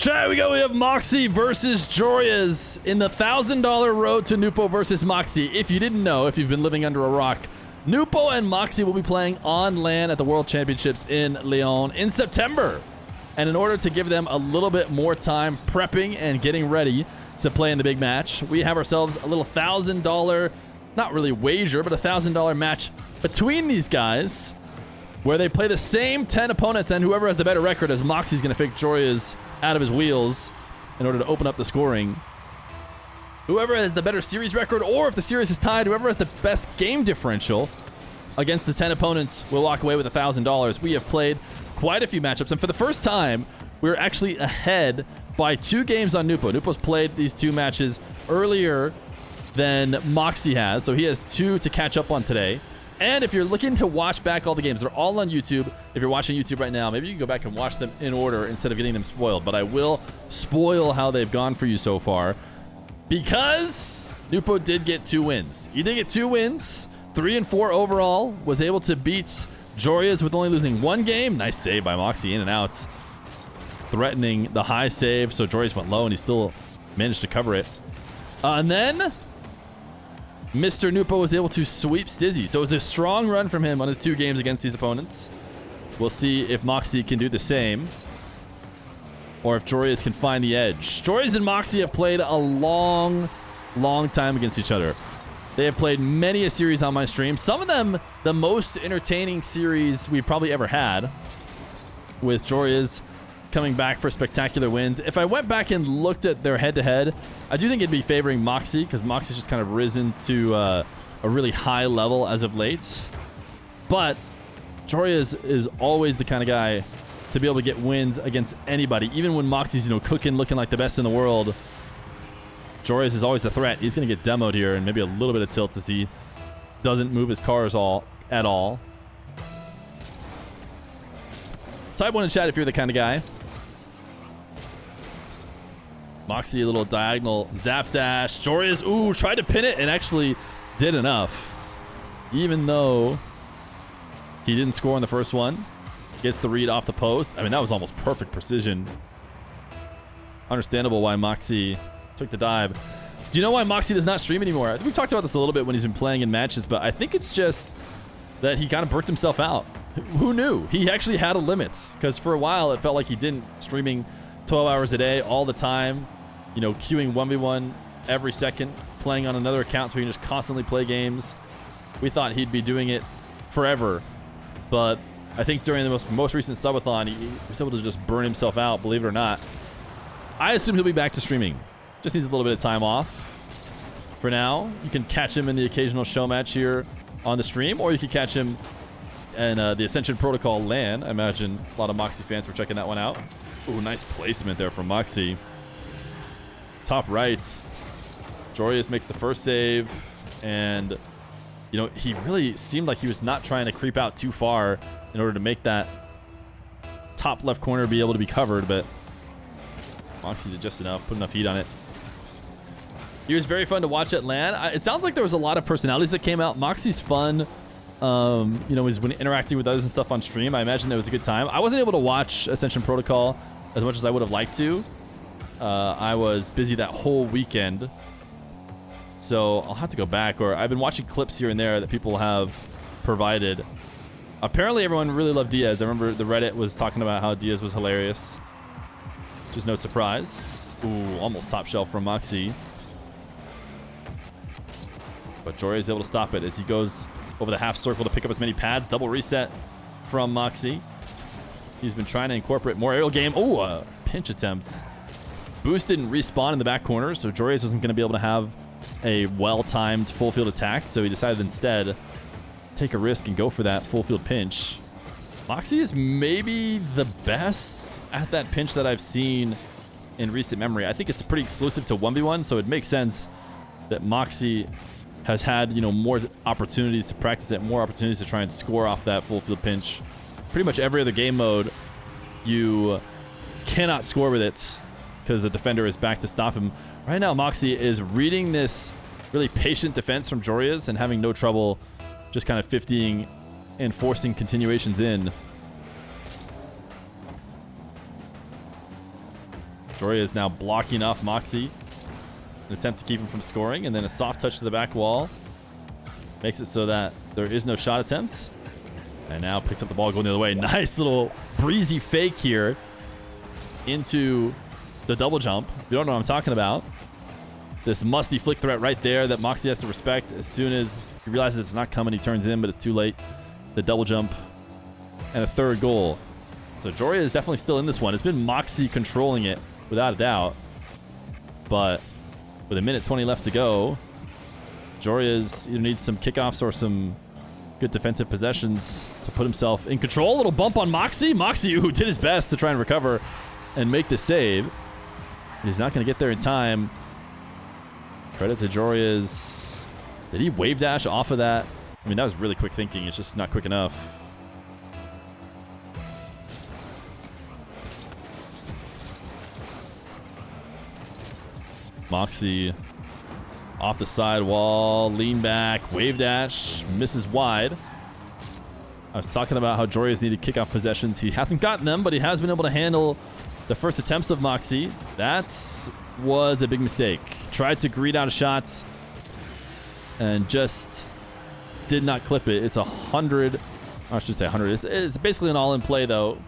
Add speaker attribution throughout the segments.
Speaker 1: Chat, we have Mawkzy versus Joreuz in the $1,000 road to Nwpo versus Mawkzy. If you didn't know, if you've been living under a rock, Nwpo and Mawkzy will be playing on LAN at the World Championships in Lyon in September. And in order to give them a little bit more time prepping and getting ready to play in the big match, we have ourselves a little $1,000, not really wager, but a $1,000 match between these guys where they play the same 10 opponents, and whoever has the better record, as Mawkzy's going to fake Joreuz out of his wheels in order to open up the scoring. Whoever has the better series record, or if the series is tied, whoever has the best game differential against the 10 opponents will walk away with $1,000. We have played quite a few matchups, and for the first time, we're actually ahead by 2 games on Nwpo. Nwpo's played these 2 matches earlier than Mawkzy has, so he has 2 to catch up on today. And if you're looking to watch back all the games, they're all on YouTube. If you're watching YouTube right now, maybe you can go back and watch them in order instead of getting them spoiled. But I will spoil how they've gone for you so far, because Nwpo did get 2 wins. He did get 2 wins, 3 and 4 overall, was able to beat Joreuz with only losing 1 game. Nice save by Mawkzy, in and out, threatening the high save. So Joreuz went low and he still managed to cover it. And then Mr. Nwpo was able to sweep Stizzy. So it was a strong run from him on his 2 games against these opponents. We'll see if Mawkzy can do the same, or if Joreuz can find the edge. Joreuz and Mawkzy have played a long time against each other. They have played many a series on my stream. Some of them, the most entertaining series we've probably ever had, with Joreuz coming back for spectacular wins. If I went back and looked at their head-to-head, I do think it'd be favoring Mawkzy, because Mawkzy's just kind of risen to a really high level as of late. But Joreuz is always the kind of guy to be able to get wins against anybody. Even when Mawkzy's, cooking, looking like the best in the world, Joreuz is always the threat. He's going to get demoed here, and maybe a little bit of tilt as he doesn't move his cars at all. Type 1 in chat if you're the kind of guy. Mawkzy, a little diagonal zap dash. Joreuz, ooh, tried to pin it and actually did enough. Even though he didn't score on the first one. Gets the read off the post. I mean, that was almost perfect precision. Understandable why Mawkzy took the dive. Do you know why Mawkzy does not stream anymore? We've talked about this a little bit when he's been playing in matches, but I think it's just that he kind of burnt himself out. Who knew? He actually had a limit, because for a while it felt like he didn't, streaming 12 hours a day all the time, queuing 1v1 every second, playing on another account so he can just constantly play games. We thought he'd be doing it forever, but I think during the most recent subathon, he was able to just burn himself out, believe it or not. I assume he'll be back to streaming. Just needs a little bit of time off. For now, you can catch him in the occasional show match here on the stream, or you can catch him in the Ascension Protocol LAN. I imagine a lot of Mawkzy fans were checking that one out. Ooh, nice placement there from Mawkzy. Top right. Joreuz makes the first save, and he really seemed like he was not trying to creep out too far in order to make that top left corner be able to be covered, but Mawkzy did just enough, put enough heat on it. He was very fun to watch at LAN. It sounds like there was a lot of personalities that came out. Mawkzy's fun. When interacting with others and stuff on stream, I imagine it was a good time. I wasn't able to watch Ascension Protocol as much as I would have liked to. I was busy that whole weekend, so I'll have to go back, or I've been watching clips here and there that people have provided. Apparently everyone really loved Diaz. I remember the Reddit was talking about how Diaz was hilarious, which is no surprise. Ooh, almost top shelf from Mawkzy. But Joreuz is able to stop it as he goes over the half circle to pick up as many pads. Double reset from Mawkzy. He's been trying to incorporate more aerial game. Oh, pinch attempts. Boost didn't respawn in the back corner, so Joreuz wasn't going to be able to have a well-timed full field attack, so he decided instead take a risk and go for that full field pinch. Mawkzy is maybe the best at that pinch that I've seen in recent memory. I think it's pretty exclusive to 1v1, so it makes sense that Mawkzy has had, more opportunities to practice it, more opportunities to try and score off that full field pinch. Pretty much every other game mode, you cannot score with it because the defender is back to stop him. Right now, Mawkzy is reading this really patient defense from Joreuz and having no trouble just kind of 50ing and forcing continuations in. Joreuz now blocking off Mawkzy. An attempt to keep him from scoring, and then a soft touch to the back wall. Makes it so that there is no shot attempt. And now picks up the ball going the other way. Nice little breezy fake here into the double jump. You don't know what I'm talking about. This musty flick threat right there that Mawkzy has to respect. As soon as he realizes it's not coming, he turns in, but it's too late. The double jump and a third goal. So Joreuz is definitely still in this one. It's been Mawkzy controlling it without a doubt. But with 1:20 left to go, Joreuz either needs some kickoffs or some good defensive possessions to put himself in control. A little bump on Mawkzy. Mawkzy, who did his best to try and recover and make the save. And he's not going to get there in time. Credit to Joreuz. Did he wave dash off of that? I mean, that was really quick thinking. It's just not quick enough. Mawkzy off the side wall, lean back, wave dash, misses wide. I was talking about how Joreuz needed kickoff possessions. He hasn't gotten them, but he has been able to handle the first attempts of Mawkzy. That was a big mistake. Tried to greet out shots and just did not clip it. It's 100. I should say 100. It's basically an all-in play, though,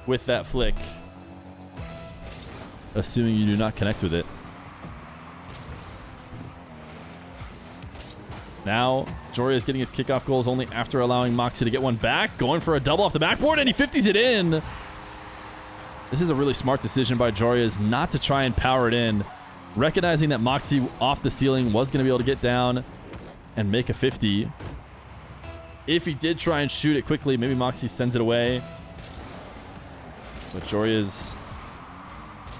Speaker 1: with that flick. Assuming you do not connect with it. Now, Joreuz getting his kickoff goals only after allowing Mawkzy to get one back. Going for a double off the backboard, and he 50s it in. This is a really smart decision by Joreuz not to try and power it in. Recognizing that Mawkzy off the ceiling was going to be able to get down and make a 50. If he did try and shoot it quickly, maybe Mawkzy sends it away. But Joreuz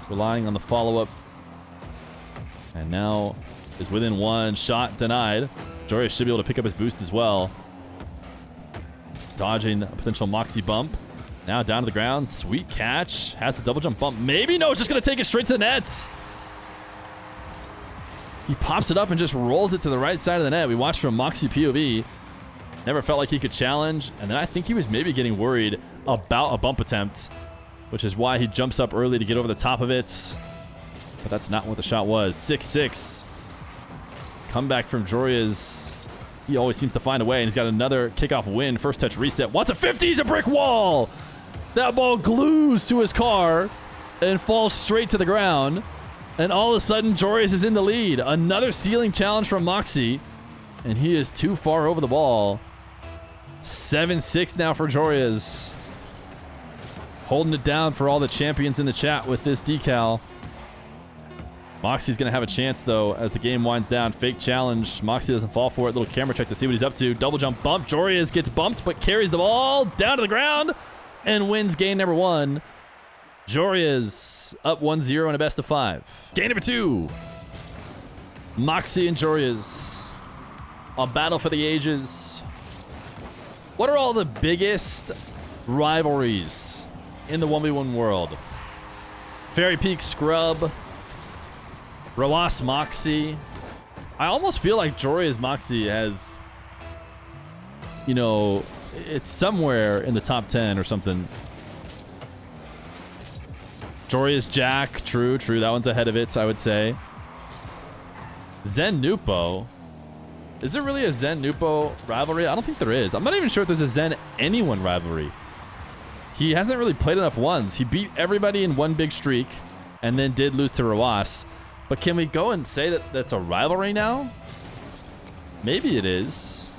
Speaker 1: relying on the follow-up. And now is within one. Shot denied. Joreuz should be able to pick up his boost as well. Dodging a potential Mawkzy bump. Now down to the ground. Sweet catch. Has the double jump bump. Maybe. No, it's just going to take it straight to the nets. He pops it up and just rolls it to the right side of the net. We watched from Mawkzy POV. Never felt like he could challenge. And then I think he was maybe getting worried about a bump attempt, which is why he jumps up early to get over the top of it. But that's not what the shot was. 6-6. Comeback from Joreuz. He always seems to find a way, and he's got another kickoff win. First touch reset. Wants a 50. He's a brick wall. That ball glues to his car and falls straight to the ground. And all of a sudden, Joreuz is in the lead. Another ceiling challenge from Mawkzy, and he is too far over the ball. 7-6 now for Joreuz. Holding it down for all the champions in the chat with this decal. Mawkzy's going to have a chance, though, as the game winds down. Fake challenge. Mawkzy doesn't fall for it. Little camera check to see what he's up to. Double jump bump. Joreuz gets bumped, but carries the ball down to the ground and wins game number 1. Joreuz up 1-0 in a best of 5. Game number 2. Mawkzy and Joreuz. A battle for the ages. What are all the biggest rivalries in the 1v1 world? Fairy Peak Scrub. Roas Mawkzy. I almost feel like Joreuz Mawkzy has, you know, it's somewhere in the top 10 or something. Joreuz Jack. True. That one's ahead of it, I would say. Zen Nwpo. Is there really a Zen Nwpo rivalry? I don't think there is. I'm not even sure if there's a Zen anyone rivalry. He hasn't really played enough ones. He beat everybody in one big streak and then did lose to Roas. But can we go and say that that's a rivalry now? Maybe it is.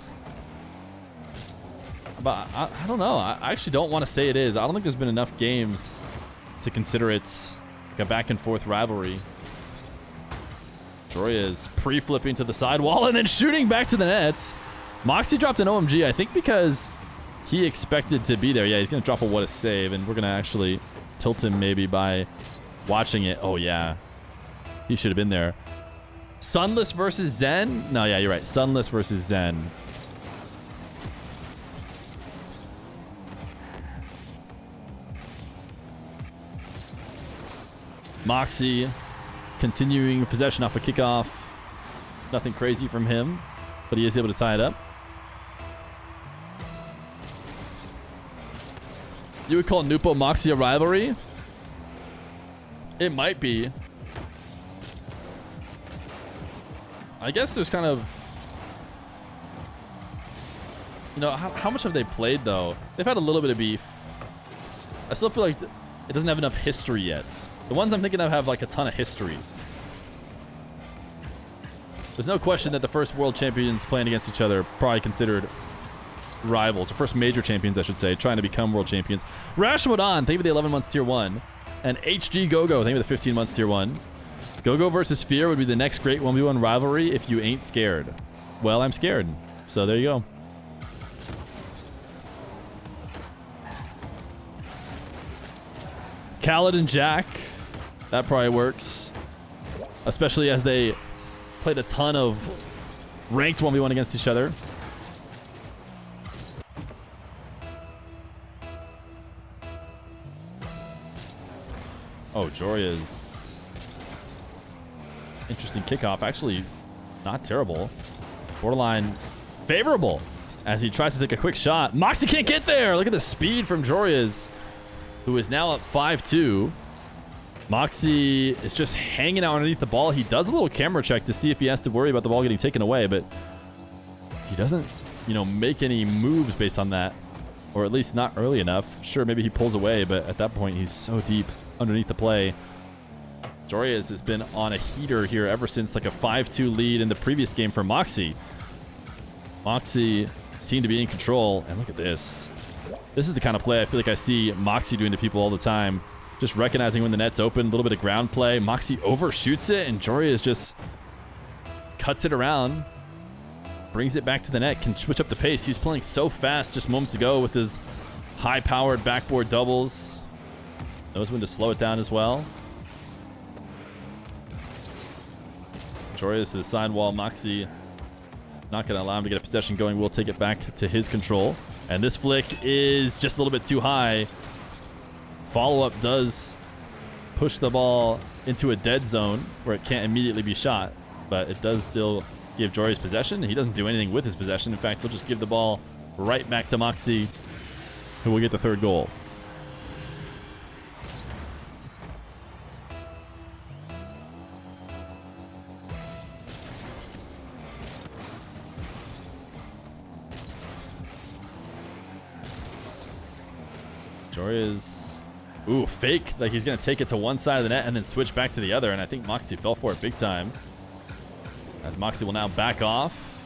Speaker 1: But I don't know. I actually don't want to say it is. I don't think there's been enough games to consider it like a back and forth rivalry. Joreuz pre-flipping to the sidewall and then shooting back to the nets. Mawkzy dropped an OMG, I think because he expected to be there. Yeah, he's going to drop a what a save, and we're going to actually tilt him maybe by watching it. Oh, yeah. He should have been there. Sunless versus Zen? No, yeah, you're right. Sunless versus Zen. Mawkzy continuing possession off a kickoff. Nothing crazy from him, but he is able to tie it up. You would call Nwpo Mawkzy a rivalry? It might be. I guess there's kind of... You know, how much have they played, though? They've had a little bit of beef. I still feel like it doesn't have enough history yet. The ones I'm thinking of have, like, a ton of history. There's no question that the first world champions playing against each other are probably considered rivals. The first major champions, I should say, trying to become world champions. Rashmodan, thank you for the 11 months tier 1. And HG Gogo, thank you for the 15 months tier 1. Gogo versus Feer would be the next great 1v1 rivalry if you ain't scared. Well, I'm scared. So there you go. Khaled and Jack. That probably works. Especially as they played a ton of ranked 1v1 against each other. Oh, Joreuz. Interesting kickoff. Actually, not terrible. Borderline favorable as he tries to take a quick shot. Mawkzy can't get there. Look at the speed from Joreuz, who is now up 5-2. Mawkzy is just hanging out underneath the ball. He does a little camera check to see if he has to worry about the ball getting taken away, but he doesn't, you know, make any moves based on that, or at least not early enough. Sure, maybe he pulls away, but at that point, he's so deep underneath the play. Joreuz has been on a heater here ever since like a 5-2 lead in the previous game for Mawkzy. Mawkzy seemed to be in control, and look at this. This is the kind of play I feel like I see Mawkzy doing to people all the time. Just recognizing when the net's open, a little bit of ground play. Mawkzy overshoots it, and Joreuz just cuts it around, brings it back to the net, can switch up the pace. He's playing so fast just moments ago with his high-powered backboard doubles. Knows when to slow it down as well. Joreuz to the sidewall. Mawkzy not going to allow him to get a possession going. We'll take it back to his control. And this flick is just a little bit too high. Follow-up does push the ball into a dead zone where it can't immediately be shot, but it does still give Joreuz possession. He doesn't do anything with his possession. In fact, he'll just give the ball right back to Mawkzy, who will get the third goal. Joreuz, ooh, fake, like he's going to take it to one side of the net and then switch back to the other, and I think Mawkzy fell for it big time. As Mawkzy will now back off,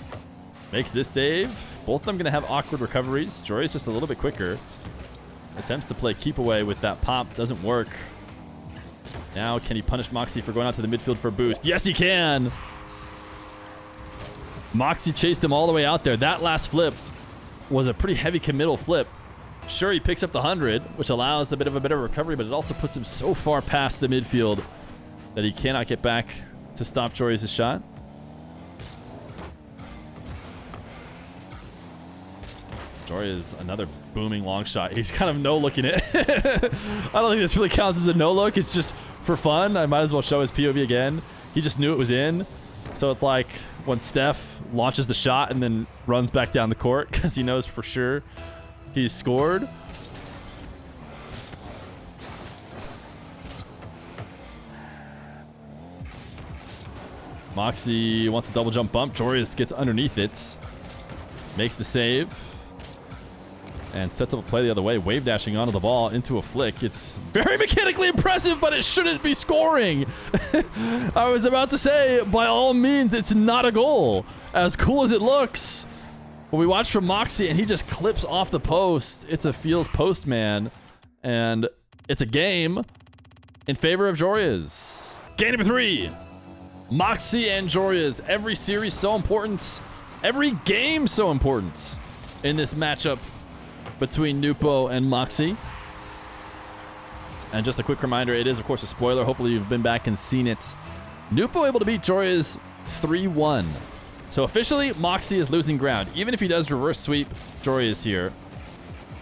Speaker 1: makes this save. Both of them going to have awkward recoveries. Joreuz just a little bit quicker. Attempts to play keep away with that pop, doesn't work. Now, can he punish Mawkzy for going out to the midfield for a boost? Yes, he can! Mawkzy chased him all the way out there. That last flip was a pretty heavy committal flip. Sure, he picks up the 100, which allows a bit of a recovery, but it also puts him so far past the midfield that he cannot get back to stop Joreuz's shot. Joreuz, another booming long shot. He's kind of no-looking it. I don't think this really counts as a no-look. It's just for fun. I might as well show his POV again. He just knew it was in. So it's like when Steph launches the shot and then runs back down the court because he knows for sure he's scored. Mawkzy wants a double jump bump. Joreuz gets underneath it. Makes the save. And sets up a play the other way. Wave dashing onto the ball into a flick. It's very mechanically impressive, but it shouldn't be scoring. I was about to say, by all means, it's not a goal. As cool as it looks. But we watched from Mawkzy, and he just clips off the post. It's a feels post, man. And it's a game in favor of Joreuz. Game number 3. Mawkzy and Joreuz. Every series so important. Every game so important in this matchup between Nwpo and Mawkzy. And just a quick reminder, it is, of course, a spoiler. Hopefully you've been back and seen it. Nwpo able to beat Joreuz 3-1. So officially, Mawkzy is losing ground. Even if he does reverse sweep Joreuz here,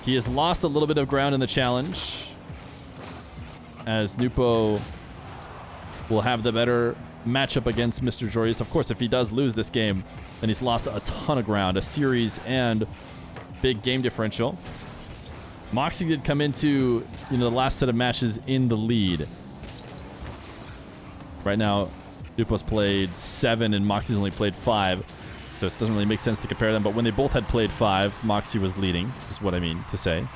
Speaker 1: he has lost a little bit of ground in the challenge, as Nwpo will have the better matchup against Mr. Joreuz. Of course, if he does lose this game, then he's lost a ton of ground, a series and big game differential. Mawkzy did come into the last set of matches in the lead. Right now, Nwpo's played 7 and Mawkzy's only played 5. So it doesn't really make sense to compare them. But when they both had played 5, Mawkzy was leading, is what I mean to say.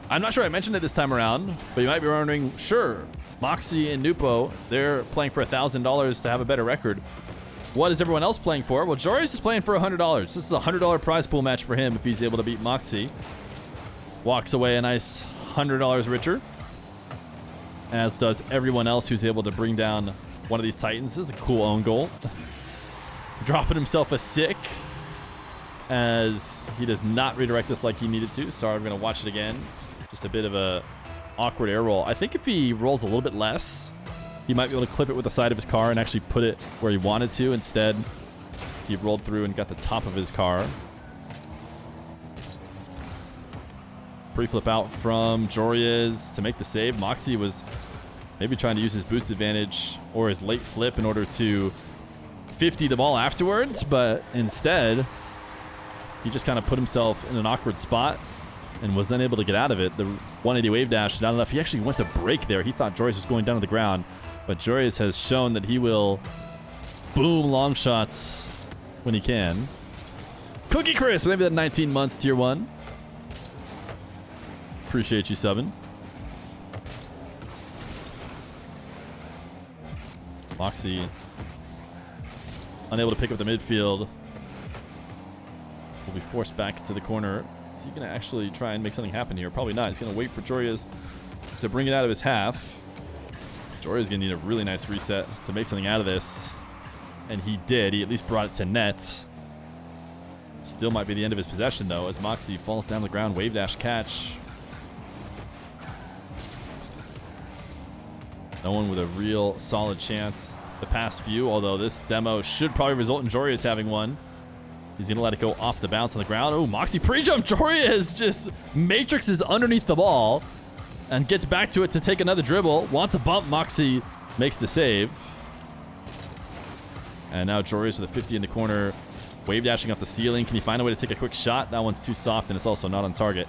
Speaker 1: I'm not sure I mentioned it this time around, but you might be wondering, sure, Mawkzy and Nwpo, they're playing for $1,000 to have a better record. What is everyone else playing for? Well, Joreuz is playing for $100. This is a $100 prize pool match for him if he's able to beat Mawkzy. Walks away a nice $100 richer, as does everyone else who's able to bring down one of these Titans. This is a cool own goal. Dropping himself a sick, as he does not redirect this like he needed to. Sorry, I'm going to watch it again. Just a bit of a awkward air roll. I think if he rolls a little bit less, he might be able to clip it with the side of his car and actually put it where he wanted to. Instead, he rolled through and got the top of his car. Pre-flip out from Joreuz to make the save. Mawkzy was maybe trying to use his boost advantage or his late flip in order to 50 the ball afterwards, but instead, he just kind of put himself in an awkward spot and was unable to get out of it. The 180 wave dash, not enough. He actually went to break there. He thought Joreuz was going down to the ground, but Joreuz has shown that he will boom long shots when he can. Cookie Chris, maybe that 19 months tier 1. Appreciate you subbing. Mawkzy unable to pick up the midfield. Will be forced back to the corner. Is he going to actually try and make something happen here? Probably not. He's going to wait for Joreuz to bring it out of his half. Joreuz is going to need a really nice reset to make something out of this. And he did. He at least brought it to net. Still might be the end of his possession, though, as Mawkzy falls down the ground. Wave dash catch. No one with a real solid chance the past few, although this demo should probably result in Joreuz having one. He's going to let it go off the bounce on the ground. Oh, Mawkzy pre-jump. Joreuz just matrixes underneath the ball and gets back to it to take another dribble. Wants a bump. Mawkzy makes the save. And now Joreuz with a 50 in the corner. Wave dashing off the ceiling. Can he find a way to take a quick shot? That one's too soft, and it's also not on target.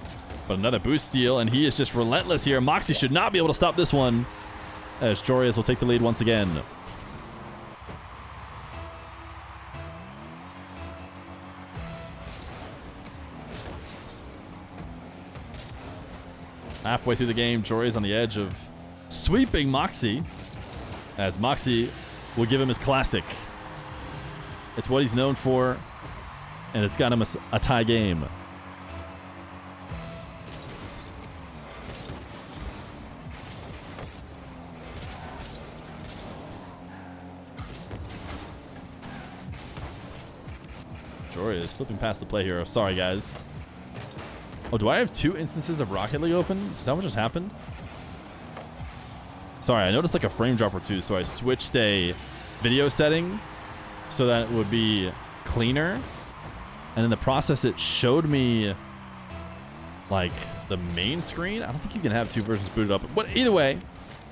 Speaker 1: But another boost steal, and he is just relentless here. Mawkzy should not be able to stop this one, as Joreuz will take the lead once again. Halfway through the game, Joreuz on the edge of sweeping Mawkzy, as Mawkzy will give him his classic. It's what he's known for, and it's got him a tie game. Joreuz flipping past the play here. Sorry, guys. Oh, do I have 2 instances of Rocket League open? Is that what just happened? Sorry, I noticed like a frame drop or two, so I switched a video setting so that it would be cleaner. And in the process, it showed me like the main screen. I don't think you can have 2 versions booted up. But either way,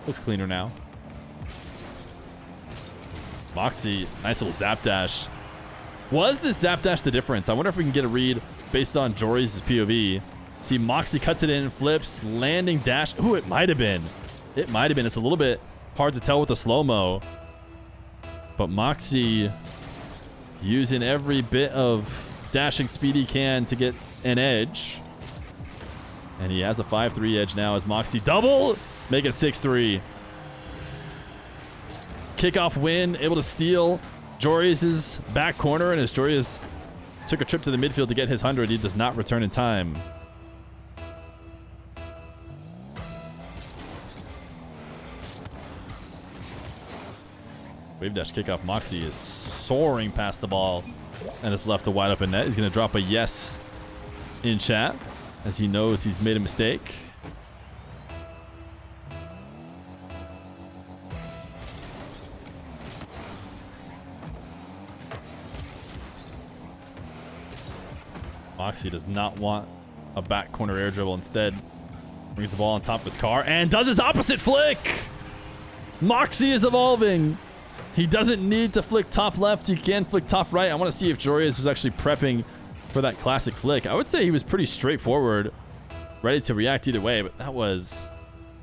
Speaker 1: looks cleaner now. Mawkzy, nice little zap dash. Was this zap dash the difference? I wonder if we can get a read based on Joreuz's POV. See, Mawkzy cuts it in, flips, landing dash. Ooh, it might have been. It might have been. It's a little bit hard to tell with the slow-mo. But Mawkzy using every bit of dashing speed he can to get an edge. And he has a 5-3 edge now as Mawkzy double. Make it 6-3. Kickoff win, able to steal Joreuz's back corner, and as Joreuz took a trip to the midfield to get his 100, he does not return in time. Wave dash kickoff. Mawkzy is soaring past the ball and is left a wide open net. He's going to drop a yes in chat as he knows he's made a mistake. Mawkzy does not want a back corner air dribble. Instead, brings the ball on top of his car and does his opposite flick. Mawkzy is evolving. He doesn't need to flick top left. He can flick top right. I want to see if Joreuz was actually prepping for that classic flick. I would say he was pretty straightforward, ready to react either way, but that was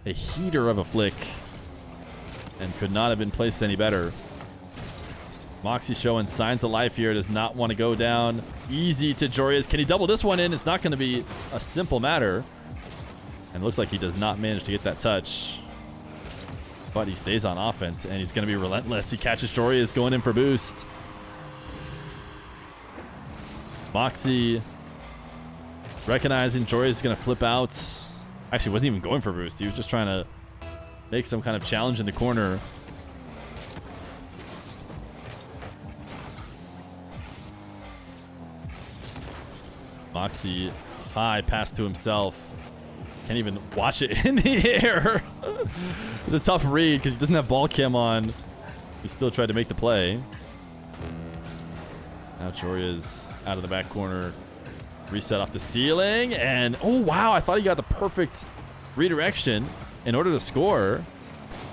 Speaker 1: a heater of a flick and could not have been placed any better. Mawkzy showing signs of life here. Does not want to go down easy to Joreuz. Can he double this one in? It's not going to be a simple matter. And it looks like he does not manage to get that touch. But he stays on offense, and he's going to be relentless. He catches Joreuz going in for boost. Mawkzy recognizing Joreuz is going to flip out. Actually, wasn't even going for boost. He was just trying to make some kind of challenge in the corner. Mawkzy, high pass to himself. Can't even watch it in the air. It's a tough read because he doesn't have ball cam on. He still tried to make the play. Now Joreuz out of the back corner. Reset off the ceiling. And, oh, wow. I thought he got the perfect redirection in order to score.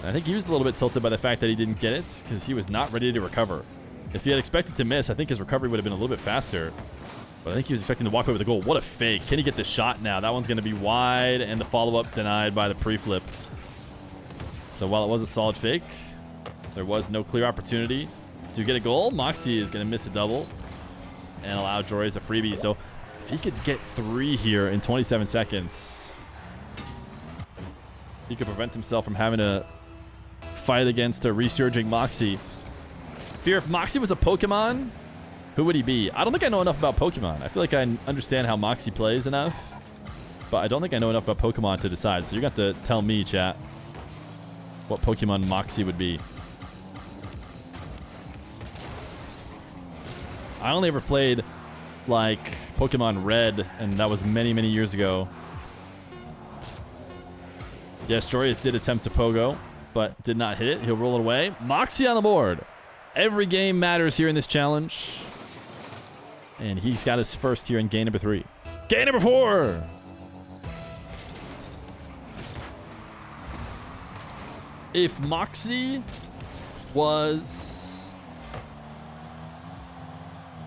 Speaker 1: I think he was a little bit tilted by the fact that he didn't get it because he was not ready to recover. If he had expected to miss, I think his recovery would have been a little bit faster. But I think he was expecting to walk away with a goal. What a fake. Can he get the shot now? That one's going to be wide, and the follow-up denied by the pre-flip. So while it was a solid fake, there was no clear opportunity to get a goal. Mawkzy is going to miss a double and allow Joreuz a freebie. So if he could get 3 here in 27 seconds, he could prevent himself from having to fight against a resurging Mawkzy. Feer, if Mawkzy was a Pokemon, who would he be? I don't think I know enough about Pokemon. I feel like I understand how Mawkzy plays enough, but I don't think I know enough about Pokemon to decide. So you're going to have to tell me, chat, what Pokemon Mawkzy would be. I only ever played, like, Pokemon Red, and that was many, many years ago. Yes, Joreuz did attempt to Pogo, but did not hit it. He'll roll it away. Mawkzy on the board. Every game matters here in this challenge. And he's got his first here in game number 3. Game number 4! If Mawkzy was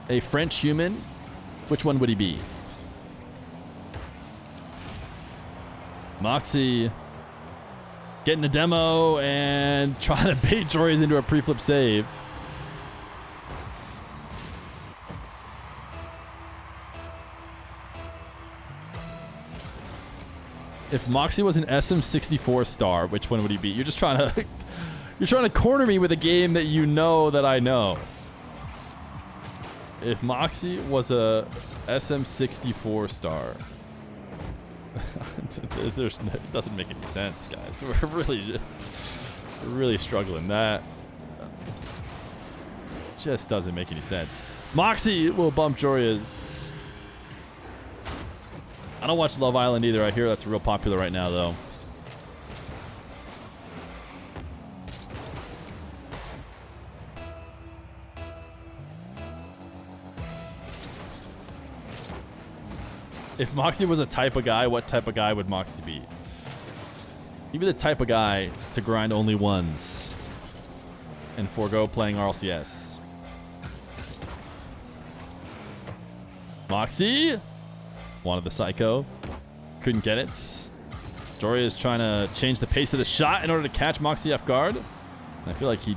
Speaker 1: a French human, which one would he be? Mawkzy getting a demo and trying to bait Joreuz into a pre-flip save. If Mawkzy was an SM64 star, which one would he be? You're just trying to you're trying to corner me with a game that you know that I know. If Mawkzy was a SM64 star, it doesn't make any sense, guys. We're really struggling. That just doesn't make any sense. Mawkzy will bump Joreuz. I don't watch Love Island either. I hear that's real popular right now, though. If Mawkzy was a type of guy, what type of guy would Mawkzy be? He'd be the type of guy to grind only ones and forego playing RLCS. Mawkzy wanted the psycho. Couldn't get it. Joreuz trying to change the pace of the shot in order to catch Mawkzy off guard. And I feel like he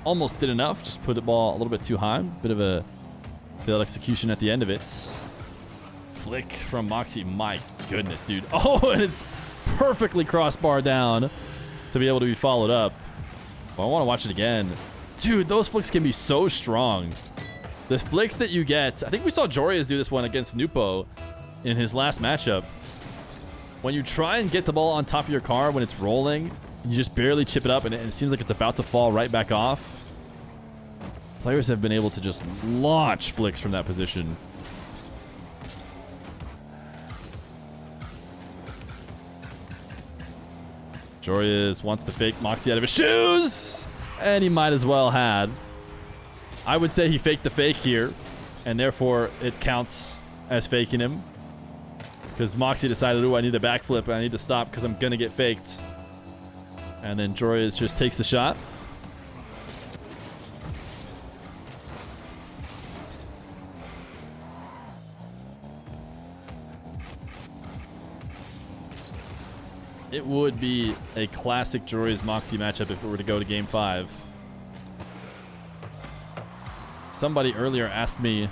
Speaker 1: almost did enough. Just put the ball a little bit too high. Bit of a failed execution at the end of it. Flick from Mawkzy. My goodness, dude. Oh, and it's perfectly crossbar down to be able to be followed up. Well, I want to watch it again. Dude, those flicks can be so strong. The flicks that you get, I think we saw Joreuz do this one against Nwpo in his last matchup. When you try and get the ball on top of your car when it's rolling, you just barely chip it up and it seems like it's about to fall right back off. Players have been able to just launch flicks from that position. Joreuz wants to fake Mawkzy out of his shoes, and he might as well had. I would say he faked the fake here, and therefore it counts as faking him. Because Mawkzy decided, oh, I need a backflip, and I need to stop because I'm going to get faked. And then Joreuz just takes the shot. It would be a classic Joreuz Mawkzy matchup if it were to go to Game 5. Somebody earlier asked me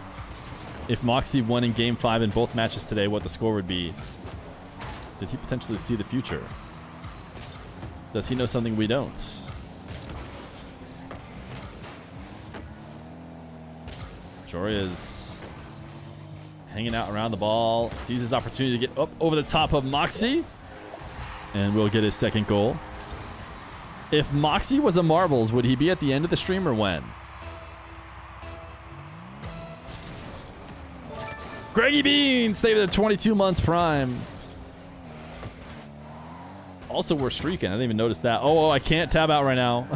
Speaker 1: if Mawkzy won in Game 5 in both matches today, what the score would be. Did he potentially see the future? Does he know something we don't? Joreuz hanging out around the ball, sees his opportunity to get up over the top of Mawkzy, and will get his second goal. If Mawkzy was a marbles, would he be at the end of the stream or when? Greggy Beans, stay with the 22 months prime. Also, we're streaking. I didn't even notice that. Oh, I can't tab out right now.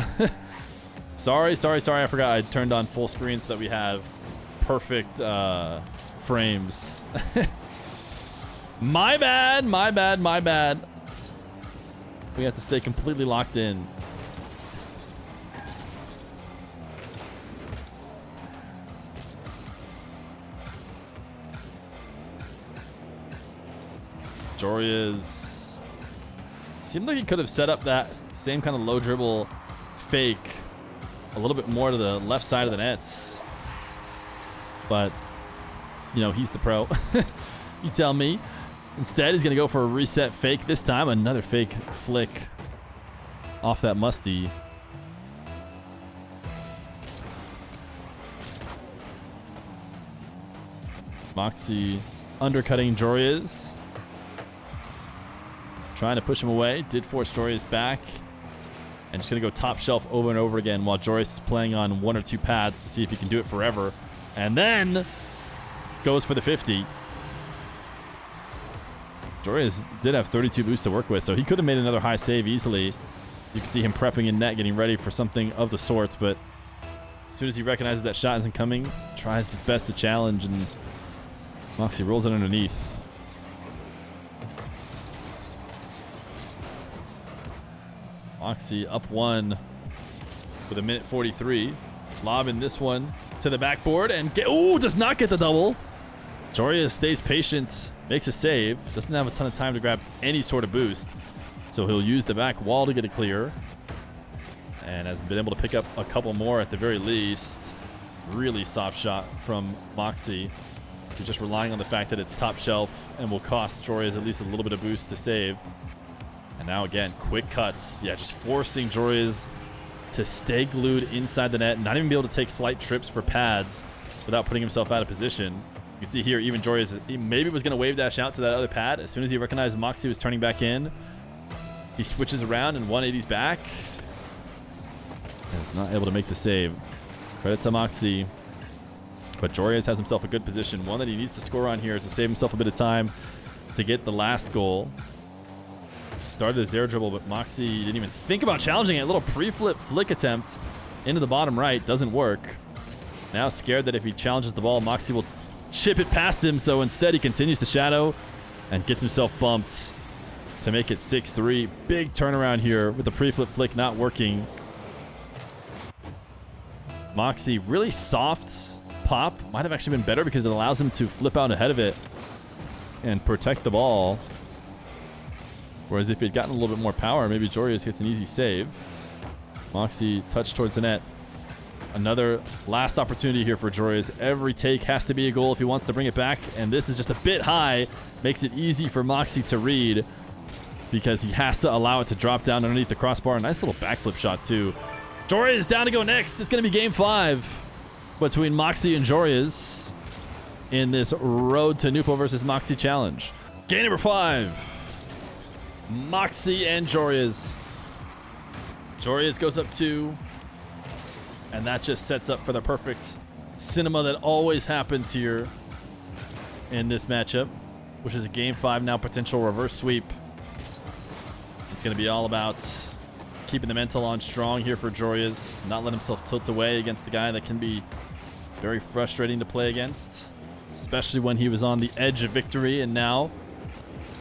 Speaker 1: Sorry. I forgot I turned on full screen so that we have perfect frames. My bad. We have to stay completely locked in. Joreuz seemed like he could have set up that same kind of low dribble fake a little bit more to the left side of the nets. But, you know, he's the pro. You tell me. Instead, he's going to go for a reset fake. This time, another fake flick off that musty. Mawkzy undercutting Joreuz. Trying to push him away. Did force Joreuz back. And just going to go top shelf over and over again while Joreuz is playing on one or two pads to see if he can do it forever. And then goes for the 50. Joreuz did have 32 boosts to work with, so he could have made another high save easily. You can see him prepping in net, getting ready for something of the sorts, but as soon as he recognizes that shot isn't coming, tries his best to challenge, and Mawkzy rolls it underneath. Mawkzy up one with 1:43. Lobbing this one to the backboard and does not get the double. Joreuz stays patient, makes a save. Doesn't have a ton of time to grab any sort of boost. So he'll use the back wall to get it clear. And has been able to pick up a couple more at the very least. Really soft shot from Mawkzy. He's just relying on the fact that it's top shelf and will cost Joreuz at least a little bit of boost to save. And now again, quick cuts. Yeah, just forcing Joreuz to stay glued inside the net, not even be able to take slight trips for pads without putting himself out of position. You can see here, even Joreuz, he maybe was going to wave dash out to that other pad. As soon as he recognized Mawkzy was turning back in, he switches around and 180s back. And is not able to make the save. Credit to Mawkzy. But Joreuz has himself a good position. One that he needs to score on here to save himself a bit of time to get the last goal. Started his air dribble, but Mawkzy didn't even think about challenging it. A little pre-flip flick attempt into the bottom right. Doesn't work. Now scared that if he challenges the ball, Mawkzy will chip it past him. So instead, he continues to shadow and gets himself bumped to make it 6-3. Big turnaround here with the pre-flip flick not working. Mawkzy, really soft pop. Might have actually been better because it allows him to flip out ahead of it and protect the ball. Whereas if he had gotten a little bit more power, maybe Joreuz gets an easy save. Mawkzy touched towards the net. Another last opportunity here for Joreuz. Every take has to be a goal if he wants to bring it back. And this is just a bit high. Makes it easy for Mawkzy to read because he has to allow it to drop down underneath the crossbar. Nice little backflip shot too. Joreuz down to go next. It's going to be game 5 between Mawkzy and Joreuz in this Road to Nwpo versus Mawkzy challenge. Game number 5. Mawkzy and Joreuz. Joreuz goes up 2. And that just sets up for the perfect cinema that always happens here in this matchup, which is a game 5 now potential reverse sweep. It's going to be all about keeping the mental on strong here for Joreuz. Not let himself tilt away against the guy that can be very frustrating to play against, especially when he was on the edge of victory and now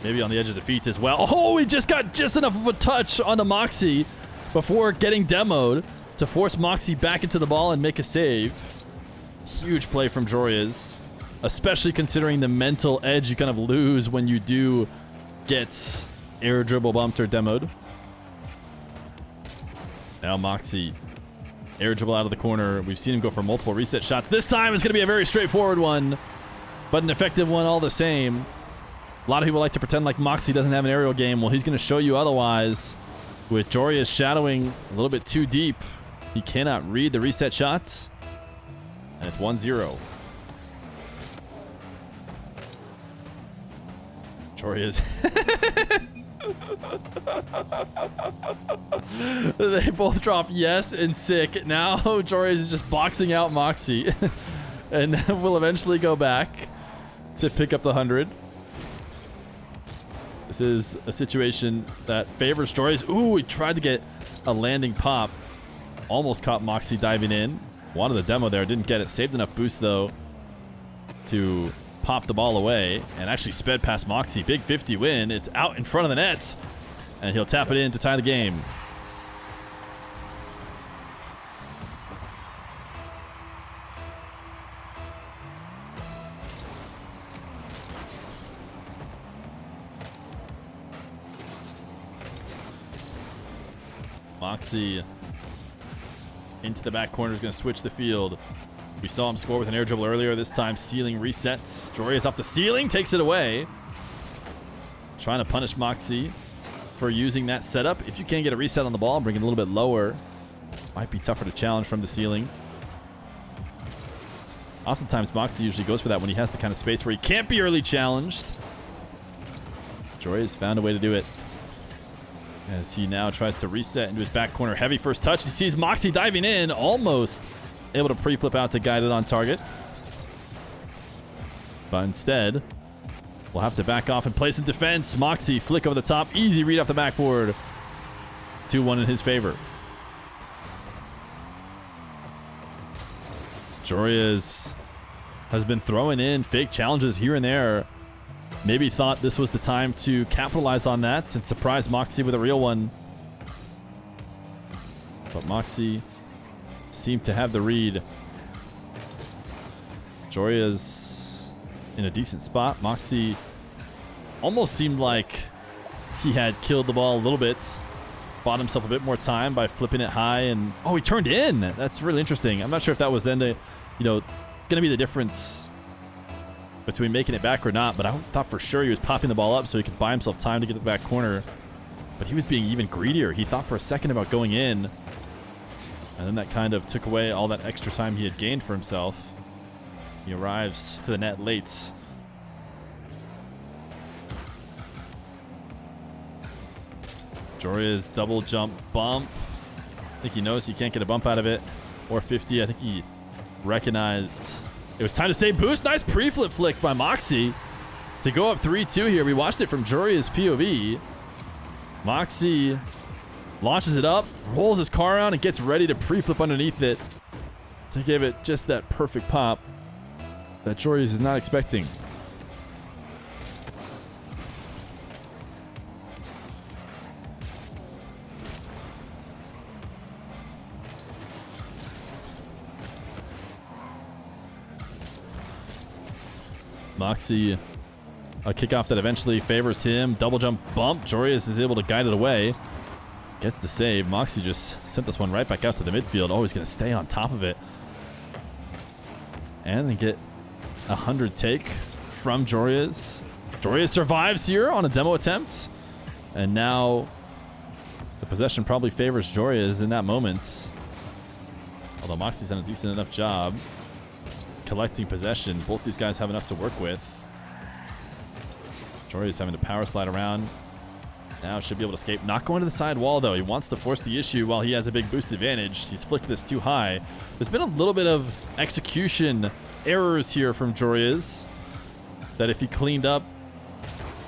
Speaker 1: maybe on the edge of defeat as well. Oh, he just got just enough of a touch on the Mawkzy before getting demoed to force Mawkzy back into the ball and make a save. Huge play from Joreuz, especially considering the mental edge you kind of lose when you do get air dribble bumped or demoed. Now Mawkzy. Air dribble out of the corner. We've seen him go for multiple reset shots. This time it's going to be a very straightforward one, but an effective one all the same. A lot of people like to pretend like Mawkzy doesn't have an aerial game. Well, he's going to show you otherwise. With Joreuz shadowing a little bit too deep, he cannot read the reset shots. And it's 1-0. Joreuz. They both drop yes and sick. Now Joreuz is just boxing out Mawkzy and will eventually go back to pick up the 100. This is a situation that favors Joreuz. Ooh, he tried to get a landing pop. Almost caught Mawkzy diving in. Wanted the demo there, didn't get it. Saved enough boost though to pop the ball away and actually sped past Mawkzy. Big 50 win. It's out in front of the net. And he'll tap it in to tie the game. Mawkzy into the back corner is going to switch the field. We saw him score with an air dribble earlier. This time, ceiling resets. Joreuz off the ceiling, takes it away. Trying to punish Mawkzy for using that setup. If you can get a reset on the ball, bring it a little bit lower. Might be tougher to challenge from the ceiling. Oftentimes, Mawkzy usually goes for that when he has the kind of space where he can't be early challenged. Joreuz found a way to do it. As he now tries to reset into his back corner. Heavy first touch. He sees Mawkzy diving in. Almost able to pre-flip out to guide it on target. But instead, we'll have to back off and play some defense. Mawkzy flick over the top. Easy read off the backboard. 2-1 in his favor. Joreuz has been throwing in fake challenges here and there. Maybe thought this was the time to capitalize on that and surprise Mawkzy with a real one. But Mawkzy seemed to have the read. Joreuz in a decent spot. Mawkzy almost seemed like he had killed the ball a little bit. Bought himself a bit more time by flipping it high and... Oh, he turned in! That's really interesting. I'm not sure if that was then going to be the difference between making it back or not, but I thought for sure he was popping the ball up so he could buy himself time to get to the back corner. But he was being even greedier. He thought for a second about going in, and then that kind of took away all that extra time he had gained for himself. He arrives to the net late. Joreuz double jump bump. I think he knows he can't get a bump out of it. Or 50. I think he recognized it was time to save boost. Nice pre-flip flick by Mawkzy to go up 3-2 here. We watched it from Joreuz POV. Mawkzy launches it up, rolls his car around, and gets ready to pre-flip underneath it to give it just that perfect pop that Joreuz is not expecting. Mawkzy, a kickoff that eventually favors him. Double jump bump. Joreuz is able to guide it away. Gets the save. Mawkzy just sent this one right back out to the midfield. Oh, he's going to stay on top of it. And then get a 100 take from Joreuz. Joreuz survives here on a demo attempt. And now the possession probably favors Joreuz in that moment. Although Mawkzy's done a decent enough job collecting possession. Both these guys have enough to work with. Joreuz having to power slide around. Now should be able to escape. Not going to the side wall, though. He wants to force the issue while he has a big boost advantage. He's flicked this too high. There's been a little bit of execution errors here from Joreuz that if he cleaned up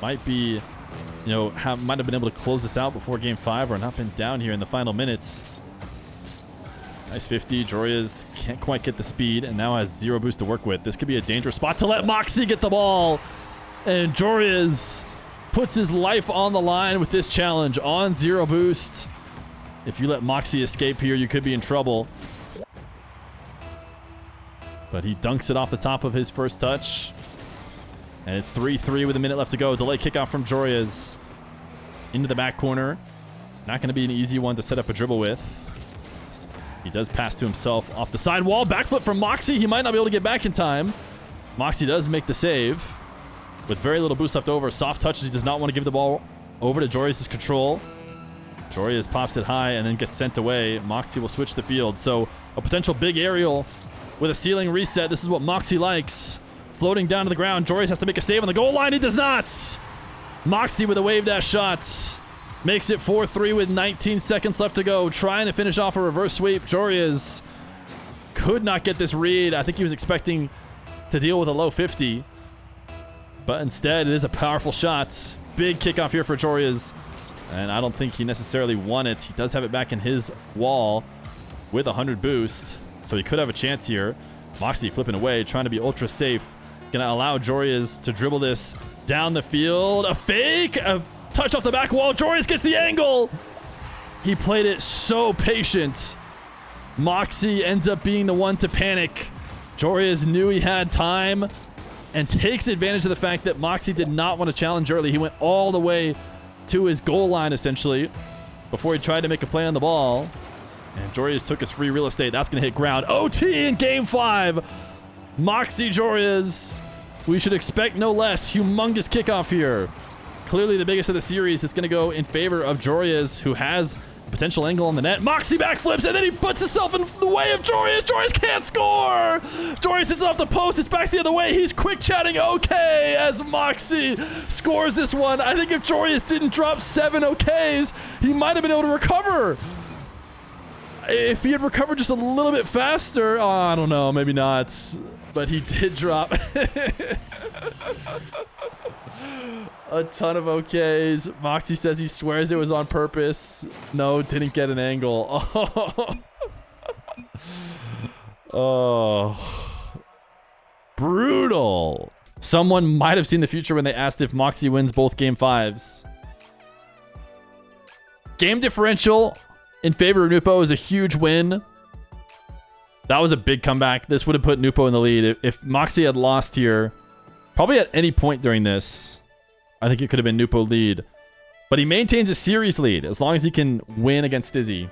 Speaker 1: might be, might have been able to close this out before game 5 or not been down here in the final minutes. Nice 50. Joreuz can't quite get the speed and now has 0 boost to work with. This could be a dangerous spot to let Mawkzy get the ball. And Joreuz puts his life on the line with this challenge on 0 boost. If you let Mawkzy escape here, you could be in trouble. But he dunks it off the top of his first touch. And it's 3-3 with a minute left to go. Delay kickoff from Joreuz into the back corner. Not going to be an easy one to set up a dribble with. He does pass to himself off the side wall. Backflip from Mawkzy. He might not be able to get back in time. Mawkzy does make the save with very little boost left over. Soft touches. He does not want to give the ball over to Joreuz's control. Joreuz pops it high and then gets sent away. Mawkzy will switch the field. So a potential big aerial with a ceiling reset. This is what Mawkzy likes. Floating down to the ground. Joreuz has to make a save on the goal line. He does not. Mawkzy with a wave dash shot. Makes it 4-3 with 19 seconds left to go. Trying to finish off a reverse sweep. Joreuz could not get this read. I think he was expecting to deal with a low 50. But instead, it is a powerful shot. Big kickoff here for Joreuz. And I don't think he necessarily won it. He does have it back in his wall with 100 boost. So he could have a chance here. Mawkzy flipping away, trying to be ultra safe. Gonna allow Joreuz to dribble this down the field. A fake! A touch off the back wall. Joreuz gets the angle. He played it so patient. Mawkzy ends up being the one to panic. Joreuz knew he had time and takes advantage of the fact that Mawkzy did not want to challenge early. He went all the way to his goal line, essentially, before he tried to make a play on the ball. And Joreuz took his free real estate. That's going to hit ground. OT in Game 5. Mawkzy Joreuz. We should expect no less. Humongous kickoff here. Clearly the biggest of the series. It's going to go in favor of Joreuz, who has a potential angle on the net. Mawkzy backflips, and then he puts himself in the way of Joreuz. Joreuz can't score. Joreuz hits it off the post. It's back the other way. He's quick chatting okay as Mawkzy scores this one. I think if Joreuz didn't drop 7 okays, he might have been able to recover. If he had recovered just a little bit faster, oh, I don't know, maybe not. But he did drop a ton of okays. Mawkzy says he swears it was on purpose. No, didn't get an angle. Oh, oh. Brutal. Someone might have seen the future when they asked if Mawkzy wins both Game 5s. Game differential in favor of Nwpo is a huge win. That was a big comeback. This would have put Nwpo in the lead. If Mawkzy had lost here, probably at any point during this, I think it could have been Nwpo lead. But he maintains a series lead as long as he can win against Izzy.